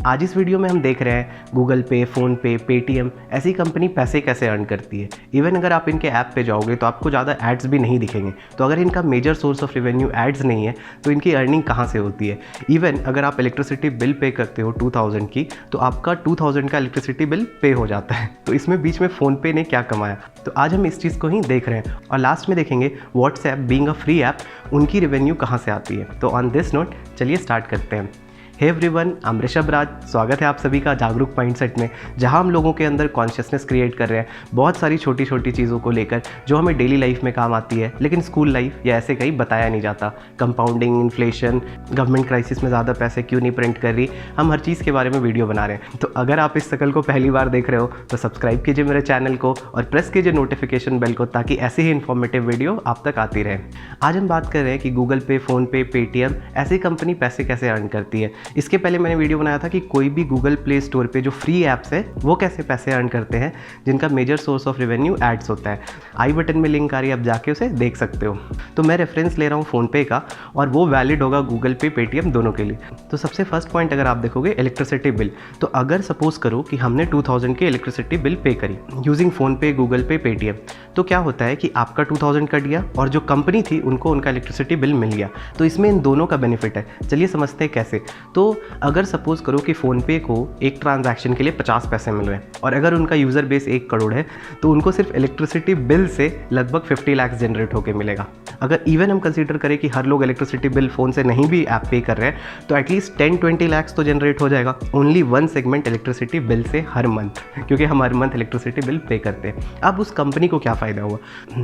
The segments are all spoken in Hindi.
आज इस वीडियो में हम देख रहे हैं गूगल पे, फ़ोनपे, पेटीएम ऐसी कंपनी पैसे कैसे अर्न करती है। इवन अगर आप इनके ऐप पे जाओगे तो आपको ज़्यादा एड्स भी नहीं दिखेंगे। तो अगर इनका major source of revenue ads नहीं है तो इनकी अर्निंग कहाँ से होती है। इवन अगर आप इलेक्ट्रिसिटी बिल पे करते हो 2000 की तो आपका 2000 का इलेक्ट्रिसिटी बिल पे हो जाता है। तो इसमें बीच में फ़ोनपे ने क्या कमाया, तो आज हम इस चीज़ को ही देख रहे हैं और लास्ट में देखेंगे WhatsApp being a free app उनकी रेवेन्यू कहाँ से आती है। तो ऑन दिस नोट चलिए स्टार्ट करते हैं। Hey everyone, I am Rishabh Raj. स्वागत है आप सभी का जागरूक माइंडसेट में, जहां हम लोगों के अंदर कॉन्शियसनेस क्रिएट कर रहे हैं बहुत सारी छोटी छोटी चीज़ों को लेकर जो हमें डेली लाइफ में काम आती है, लेकिन स्कूल लाइफ या ऐसे कहीं बताया नहीं जाता। कंपाउंडिंग, इन्फ्लेशन, गवर्नमेंट क्राइसिस में ज़्यादा पैसे क्यों नहीं प्रिंट कर रही, हम हर चीज़ के बारे में वीडियो बना रहे हैं। तो अगर आप इस शकल को पहली बार देख रहे हो तो सब्सक्राइब कीजिए मेरे चैनल को और प्रेस कीजिए नोटिफिकेशन बेल को, ताकि ऐसे ही इन्फॉर्मेटिव वीडियो आप तक आती रहे। आज हम बात कर रहे हैं कि गूगल पे, फ़ोनपे, पेटीएम ऐसी कंपनी पैसे कैसे अर्न करती है। इसके पहले मैंने वीडियो बनाया था कि कोई भी गूगल प्ले स्टोर पे जो फ्री ऐप्स है वो कैसे पैसे अर्न करते हैं, जिनका major source of revenue ads होता है। आई बटन में लिंक आ रही है, आप जाके उसे देख सकते हो। तो मैं रेफरेंस ले रहा हूँ फ़ोनपे का और वो वैलिड होगा गूगल पे, पेटीएम दोनों के लिए। तो सबसे फर्स्ट पॉइंट अगर आप देखोगे इलेक्ट्रिसिटी बिल, तो अगर सपोज करो कि हमने 2000 की इलेक्ट्रिसिटी बिल पे करी यूजिंग फ़ोनपे, गूगल पे, पेटीएम, तो क्या होता है कि आपका 2000 कट गया और जो कंपनी थी उनको उनका इलेक्ट्रिसिटी बिल मिल गया। तो इसमें इन दोनों का बेनिफिट है। चलिए समझते हैं कैसे। तो अगर सपोज़ करो कि फ़ोनपे को एक ट्रांजैक्शन के लिए 50 पैसे मिल रहे हैं और अगर उनका यूज़र बेस 1 करोड़ है तो उनको सिर्फ इलेक्ट्रिसिटी बिल से लगभग 50 लाख जनरेट होकर मिलेगा। अगर इवन हम कंसीडर करें कि हर लोग इलेक्ट्रिसिटी बिल फ़ोन से नहीं भी ऐप पे कर रहे हैं तो एटलीस्ट 10-20 लाख तो जनरेट हो जाएगा only one segment electricity bill से हर मंथ, क्योंकि हम हर मंथ इलेक्ट्रिसिटी बिल पे करते हैं। अब उस कंपनी को क्या फ़ायदा हुआ,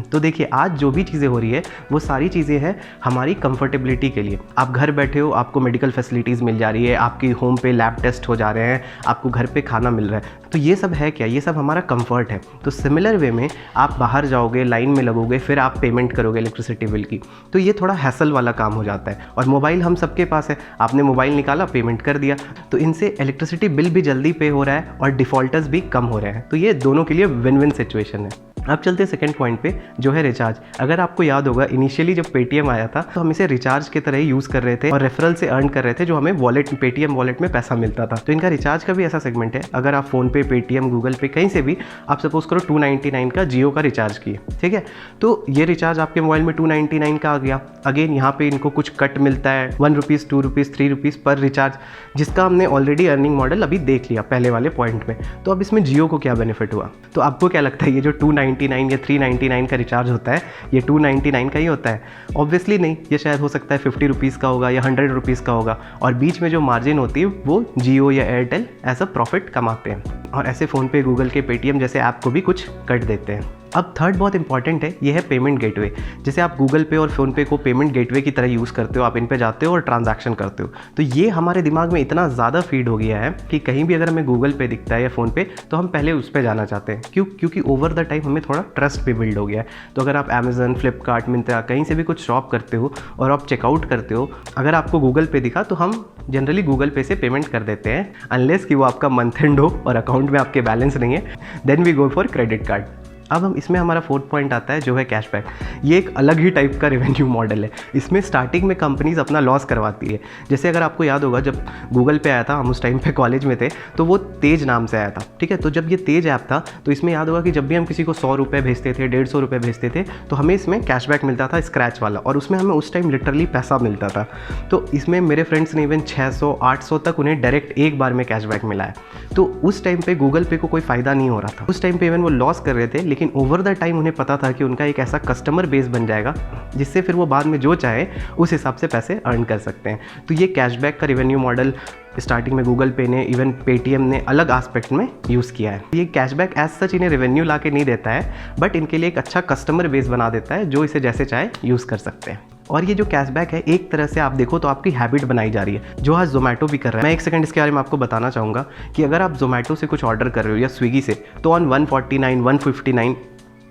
तो देखिए आज जो भी चीज़ें हो रही है वो सारी चीज़ें हैं हमारी कंफर्टेबिलिटी के लिए। आप घर बैठे हो, आपको मेडिकल फैसिलिटीज़ मिल जा रही है, आपकी होम पे लैब टेस्ट हो जा रहे हैं, आपको घर पे खाना मिल रहा है। तो ये सब है क्या, ये सब हमारा कंफर्ट है। तो सिमिलर वे में आप बाहर जाओगे, लाइन में लगोगे, फिर आप पेमेंट करोगे इलेक्ट्रिसिटी बिल की, तो ये थोड़ा हैसल वाला काम हो जाता है। और मोबाइल हम सबके पास है, आपने मोबाइल निकाला, पेमेंट कर दिया, तो इनसे इलेक्ट्रिसिटी बिल भी जल्दी पे हो रहा है और डिफ़ॉल्टर्स भी कम हो रहे हैं। तो ये दोनों के लिए विन विन सिचुएशन है। अब चलते हैं सेकंड पॉइंट पे, जो है रिचार्ज। अगर आपको याद होगा इनिशियली जब पेटीएम आया था तो हम इसे रिचार्ज की तरह ही यूज़ कर रहे थे और रेफरल से अर्न कर रहे थे, जो हमें वॉलेट, पेटीएम वॉलेट में पैसा मिलता था। तो इनका रिचार्ज का भी ऐसा सेगमेंट है। अगर आप फ़ोनपे, पेटीएम, गूगल पे कहीं से भी आप सपोज करो 299 का जियो का रिचार्ज किए, ठीक है, तो ये रिचार्ज आपके मोबाइल में 299 का आ गया। अगेन यहाँ पे इनको कुछ कट मिलता है, 1 रुपीज़, 2 रुपीज़, 3 रुपीज़ पर रिचार्ज, जिसका हमने ऑलरेडी अर्निंग मॉडल अभी देख लिया पहले वाले पॉइंट में। तो अब इसमें जियो को क्या बेनिफिट हुआ, तो आपको क्या लगता है ये जो 299 या 399 का रिचार्ज होता है ये 299 का ही होता है? ऑब्वियसली नहीं, ये शायद हो सकता है 50 रुपीज़ का होगा या 100 रुपीज़ का होगा, और बीच में जो मार्जिन होती है वो जियो या एयरटेल एज अ प्रॉफिट कमाते हैं, और ऐसे फ़ोनपे, गूगल के, पेटीएम जैसे ऐप को भी कुछ कट देते हैं। अब थर्ड बहुत इंपॉर्टेंट है, ये है पेमेंट गेटवे। जैसे आप गूगल पे और फ़ोनपे को पेमेंट गेटवे की तरह यूज़ करते हो, आप इन पे जाते हो और ट्रांजैक्शन करते हो, तो ये हमारे दिमाग में इतना ज़्यादा फीड हो गया है कि कहीं भी अगर हमें गूगल पे दिखता है या फ़ोनपे तो हम पहले उस पर जाना चाहते हैं। क्योंकि ओवर द टाइम हमें थोड़ा ट्रस्ट भी बिल्ड हो गया है। तो अगर आप अमेज़न, फ्लिपकार्ट, मिंत्रा कहीं से भी कुछ शॉप करते हो और आप चेकआउट करते हो, अगर आपको गूगल पे दिखा तो हम जनरली गूगल पे से पेमेंट कर देते हैं, अनलेस कि वो आपका मंथ एंड हो और अकाउंट में आपके बैलेंस नहीं है, then we go for credit card. अब हम इसमें हमारा फोर्थ पॉइंट आता है जो है कैशबैक। ये एक अलग ही टाइप का रेवेन्यू मॉडल है। इसमें स्टार्टिंग में कंपनीज अपना लॉस करवाती है। जैसे अगर आपको याद होगा जब गूगल पे आया था, हम उस टाइम पे कॉलेज में थे, तो वो तेज नाम से आया था, ठीक है। तो जब ये तेज ऐप था तो इसमें याद होगा कि जब भी हम किसी को 100 रुपये भेजते थे, 150 रुपये भेजते थे, तो हमें इसमें कैशबैक मिलता था, स्क्रैच वाला, और उसमें हमें उस टाइम लिटरली पैसा मिलता था। तो इसमें मेरे फ्रेंड्स ने इवन 600-800 तक उन्हें डायरेक्ट एक बार में कैशबैक मिला है। तो उस टाइम पे गूगल पे को कोई फ़ायदा नहीं हो रहा था। उस टाइम पे इवन वो लॉस कर रहे थे, लेकिन ओवर द टाइम उन्हें पता था कि उनका एक ऐसा कस्टमर बेस बन जाएगा जिससे फिर वो बाद में जो चाहे उस हिसाब से पैसे अर्न कर सकते हैं। तो ये कैशबैक का रेवेन्यू मॉडल स्टार्टिंग में गूगल पे ने, इवन पेटीएम ने अलग एस्पेक्ट में यूज़ किया है। ये कैशबैक एज सच इन्हें रेवेन्यू ला के नहीं देता है, बट इनके लिए एक अच्छा कस्टमर बेस बना देता है जो इसे जैसे चाहे यूज़ कर सकते हैं। और ये जो कैशबैक है एक तरह से आप देखो तो आपकी हैबिट बनाई जा रही है, जो आज जोमेटो भी कर रहा है। मैं एक सेकंड इसके बारे में आपको बताना चाहूँगा कि अगर आप जोमेटो से कुछ ऑर्डर कर रहे हो या स्विगी से, तो ऑन 149, 159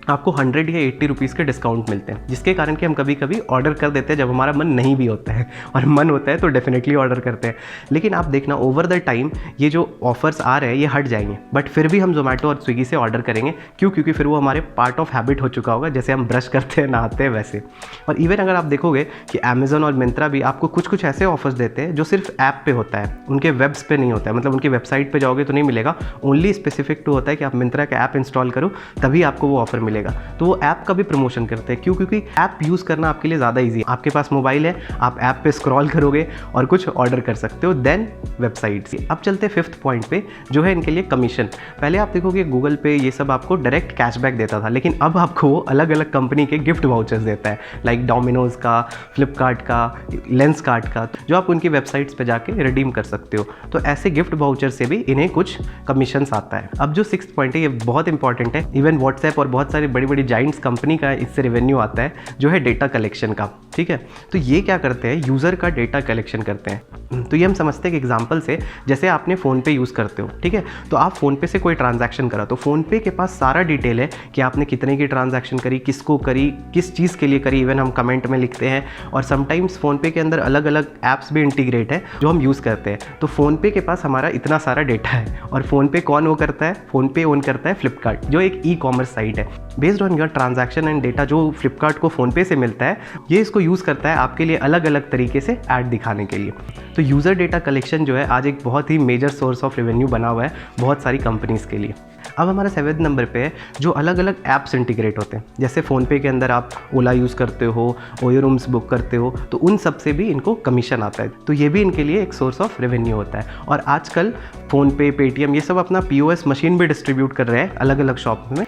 आपको 100 या 80 रुपीज़ के डिस्काउंट मिलते हैं, जिसके कारण कि हम कभी कभी ऑर्डर कर देते हैं जब हमारा मन नहीं भी होता है, और मन होता है तो डेफिनेटली ऑर्डर करते हैं। लेकिन आप देखना ओवर द टाइम ये जो ऑफर्स आ रहे हैं ये हट जाएंगे, बट फिर भी हम जोमेटो और स्विगी से ऑर्डर करेंगे। क्यों? क्योंकि फिर वो हमारे पार्ट ऑफ हैबिट हो चुका होगा, जैसे हम ब्रश करते हैं, नहाते हैं वैसे। और इवन अगर आप देखोगे कि अमेजोन और मिंत्रा भी आपको कुछ कुछ ऐसे ऑफर्स देते हैं जो सिर्फ ऐप पे होता है, उनके वेब्स पे नहीं होता है, मतलब उनकी वेबसाइट पे जाओगे तो नहीं मिलेगा, ओनली स्पेसिफिक टू होता है कि आप मिंत्रा का ऐप इंस्टॉल करो तभी आपको वो ऑफर मिलेगा। तो वो ऐप का भी प्रमोशन करते हैं। क्यों? क्योंकि ऐप यूज़ करना आपके लिए ज़्यादा ईजी है। आपके पास मोबाइल है, आप ऐप पे स्क्रॉल करोगे और कुछ ऑर्डर कर सकते हो, देन वेबसाइट से। अब चलते 5th पॉइंट पे, जो है इनके लिए कमीशन। पहले आप देखोगे गूगल पे ये सब आपको डायरेक्ट कैशबैक देता था, लेकिन अब आपको वो अलग अलग कंपनी के गिफ्ट वाउचर्स देता है, लाइक डोमिनोज का, फ्लिपकार्ट का, लेंसकार्ट का, जो आप उनकी वेबसाइट्स पे जाके रिडीम कर सकते हो। तो ऐसे गिफ्ट वाउचर से भी इन्हें कुछ कमीशंस आता है। अब जो 6th पॉइंट है ये बहुत इंपॉर्टेंट है। इवन व्हाट्सएप और बहुत सारी बड़ी बड़ी जाइंट्स कंपनी का इससे रेवेन्यू आता है, जो है डेटा कलेक्शन का। ठीक है, तो ये क्या करते हैं, यूज़र का डेटा कलेक्शन करते हैं। तो ये हम समझते हैं कि एग्जांपल से, जैसे आपने फ़ोनपे यूज़ करते हो, ठीक है, तो आप फ़ोनपे से कोई ट्रांजैक्शन करा, तो फ़ोनपे के पास सारा डिटेल है कि आपने कितने की ट्रांजैक्शन करी, किसको करी, किस चीज़ के लिए करी, इवन हम कमेंट में लिखते हैं। और समटाइम्स फ़ोनपे के अंदर अलग अलग ऐप्स भी इंटीग्रेट है जो हम यूज़ करते हैं। तो फ़ोनपे के पास हमारा इतना सारा डेटा है। और फ़ोनपे कौन वो करता है? फ़ोनपे ओन करता है फ्लिपकार्ट, जो एक ई-कॉमर्स साइट है। Based on your transaction and data जो फ्लिपकार्ट को फ़ोनपे से मिलता है, ये इसको यूज़ करता है आपके लिए अलग अलग तरीके से ऐड दिखाने के लिए। तो यूज़र डेटा कलेक्शन जो है आज एक बहुत ही मेजर सोर्स ऑफ रेवेन्यू बना हुआ है बहुत सारी कंपनीज़ के लिए। अब हमारा 7th नंबर पे है जो अलग अलग ऐप्स इंटीग्रेट होते हैं। जैसे फ़ोनपे के अंदर आप ओला यूज़ करते हो, ओयो रूम्स बुक करते हो, तो उन सब से भी इनको कमीशन आता है। तो ये भी इनके लिए एक सोर्स ऑफ रेवेन्यू होता है। और आजकल फ़ोनपे, पेटीएम ये सब अपना POS मशीन भी डिस्ट्रीब्यूट कर रहे हैं अलग अलग शॉप में,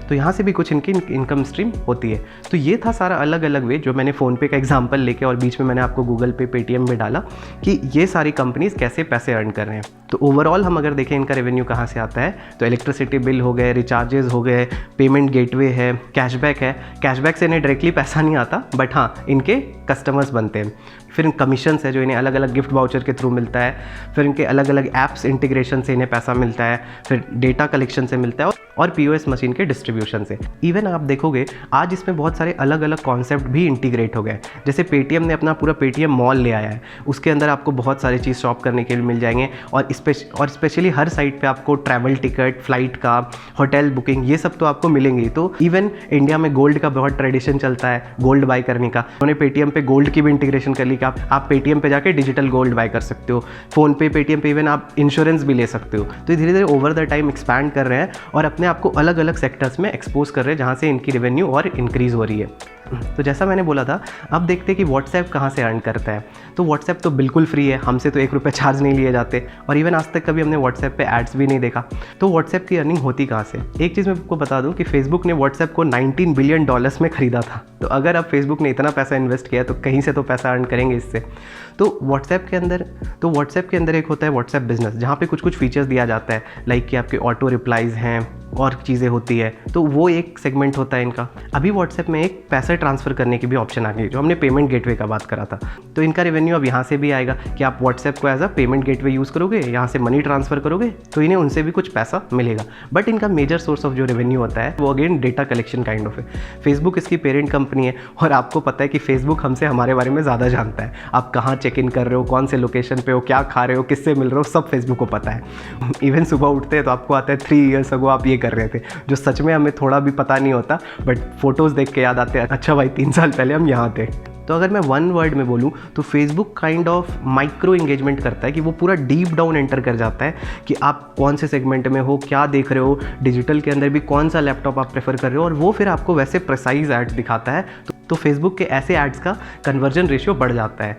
तो यहाँ से भी कुछ इनकी इनकम स्ट्रीम होती है। तो ये था सारा अलग अलग वे जो मैंने फ़ोनपे का एग्जाम्पल लेके, और बीच में मैंने आपको गूगल पे, पेटीएम में डाला कि ये सारी कंपनीज़ कैसे पैसे अर्न कर रहे हैं। तो ओवरऑल हम अगर देखें इनका रेवेन्यू कहाँ से आता है, तो इलेक्ट्रिसिटी बिल हो गए, रिचार्जेस हो गए, पेमेंट गेटवे है, कैशबैक है। कैशबैक से इन्हें डायरेक्टली पैसा नहीं आता, बट हाँ इनके कस्टमर्स बनते हैं। फिर कमीशंस है जो इन्हें अलग अलग गिफ्ट वाउचर के थ्रू मिलता है। फिर इनके अलग अलग ऐप्स इंटीग्रेशन से इन्हें पैसा मिलता है। फिर डेटा कलेक्शन से मिलता है, और POS मशीन के डिस्ट्रीब्यूशन से। इवन आप देखोगे आज इसमें बहुत सारे अलग अलग कॉन्सेप्ट भी इंटीग्रेट हो गए। जैसे पेटीएम ने अपना पूरा पेटीएम मॉल ले आया है, उसके अंदर आपको बहुत सारी चीज़ शॉप करने के लिए मिल जाएंगे। और स्पेशली हर साइट पे आपको ट्रैवल टिकट, फ्लाइट का, होटल बुकिंग, ये सब तो आपको मिलेंगे। तो इवन इंडिया में गोल्ड का बहुत ट्रेडिशन चलता है गोल्ड बाय करने का। उन्होंने पेटीएम पे गोल्ड की भी इंटीग्रेशन कर ली कि आप पेटीएम पे जाके डिजिटल गोल्ड बाय कर सकते हो। फ़ोन पे, पेटीएम पे इवन आप इंश्योरेंस भी ले सकते हो। तो धीरे धीरे ओवर द टाइम एक्सपैंड कर रहे हैं और अपने आप को अलग अलग सेक्टर्स में एक्सपोज कर रहे हैं, जहाँ से इनकी रेवेन्यू और इंक्रीज़ हो रही है। तो जैसा मैंने बोला था, अब देखते हैं कि व्हाट्सएप कहाँ से अर्न करता है। तो व्हाट्सएप तो बिल्कुल फ्री है, हमसे तो 1 रुपये चार्ज नहीं लिए जाते, और इवन आज तक कभी हमने व्हाट्सएप पे एड्स भी नहीं देखा। तो व्हाट्सएप की अर्निंग होती कहाँ से? एक चीज़ मैं आपको बता दूं कि फेसबुक ने व्हाट्सएप को $19 बिलियन में ख़रीदा था। तो अगर अब फेसबुक ने इतना पैसा इन्वेस्ट किया तो कहीं से तो पैसा अर्न करेंगे इससे। तो व्हाट्सएप के अंदर एक होता है व्हाट्सएप बिजनेस, जहाँ पे कुछ कुछ फीचर्स दिया जाता है, लाइक कि आपके ऑटो रिप्लाईज हैं और चीज़ें होती है। तो वो एक सेगमेंट होता है इनका। अभी व्हाट्सएप में एक पैसे ट्रांसफ़र करने की भी ऑप्शन आ गई, जो हमने पेमेंट गेटवे का बात करा था। तो इनका रेवेन्यू अब यहाँ से भी आएगा कि आप व्हाट्सएप को as a payment gateway use करोगे, यहाँ से मनी ट्रांसफ़र करोगे, तो इन्हें उनसे भी कुछ पैसा मिलेगा। बट इनका मेजर सोर्स ऑफ जो रेवेन्यू होता है वो again data collection kind of है। फेसबुक इसकी पेरेंट कंपनी है, और आपको पता है कि फेसबुक हमसे हमारे बारे में ज़्यादा जानता है। आप कहाँ चेक इन कर रहे हो, कौन से लोकेशन पे हो, क्या खा रहे हो, किससे मिल रहे हो, सब फेसबुक को पता है। इवन सुबह उठते हैं तो आपको आता है 3 ईयर्स अगो आप ये कर रहे थे, जो सच में हमें थोड़ा भी पता नहीं होता, बट फोटोज़ देख के याद आते हैं, अच्छा भाई 3 साल पहले हम यहाँ थे। तो अगर मैं वन वर्ड में बोलूँ तो Facebook kind of micro engagement करता है, कि वो पूरा डीप डाउन एंटर कर जाता है कि आप कौन से सेगमेंट में हो, क्या देख रहे हो, डिजिटल के अंदर भी कौन सा लैपटॉप आप प्रेफर कर रहे हो, और वो फिर आपको वैसे प्रिसाइज एड्स दिखाता है। तो फेसबुक के ऐसे एड्स का कन्वर्जन रेशियो बढ़ जाता है,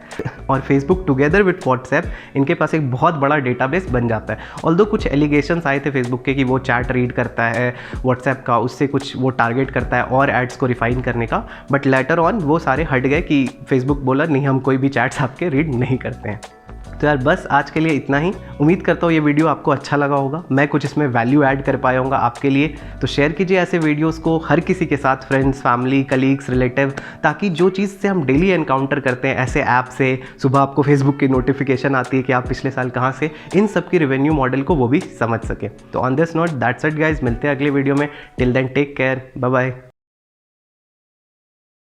और फेसबुक टुगेदर विथ व्हाट्सएप इनके पास एक बहुत बड़ा डेटाबेस बन जाता है। ऑल्दो कुछ एलिगेशंस आए थे फेसबुक के कि वो चैट रीड करता है व्हाट्सएप का, उससे कुछ वो टारगेट करता है और एड्स को रिफाइन करने का, बट लेटर ऑन वो सारे हट गए कि फेसबुक बोला नहीं, हम कोई भी चैट्स आपके रीड नहीं करते हैं। तो यार बस आज के लिए इतना ही। उम्मीद करता हूँ ये वीडियो आपको अच्छा लगा होगा, मैं कुछ इसमें वैल्यू ऐड कर पाया होगा आपके लिए। तो शेयर कीजिए ऐसे वीडियोस को हर किसी के साथ, फ्रेंड्स, फैमिली, कलीग्स, रिलेटिव, ताकि जो चीज़ से हम डेली एनकाउंटर करते हैं ऐसे ऐप से, सुबह आपको फेसबुक की नोटिफिकेशन आती है कि आप पिछले साल कहाँ से, इन सब की रेवेन्यू मॉडल को वो भी समझ सके। तो on this note that's it guys, मिलते हैं अगले वीडियो में। Till then take care, bye bye.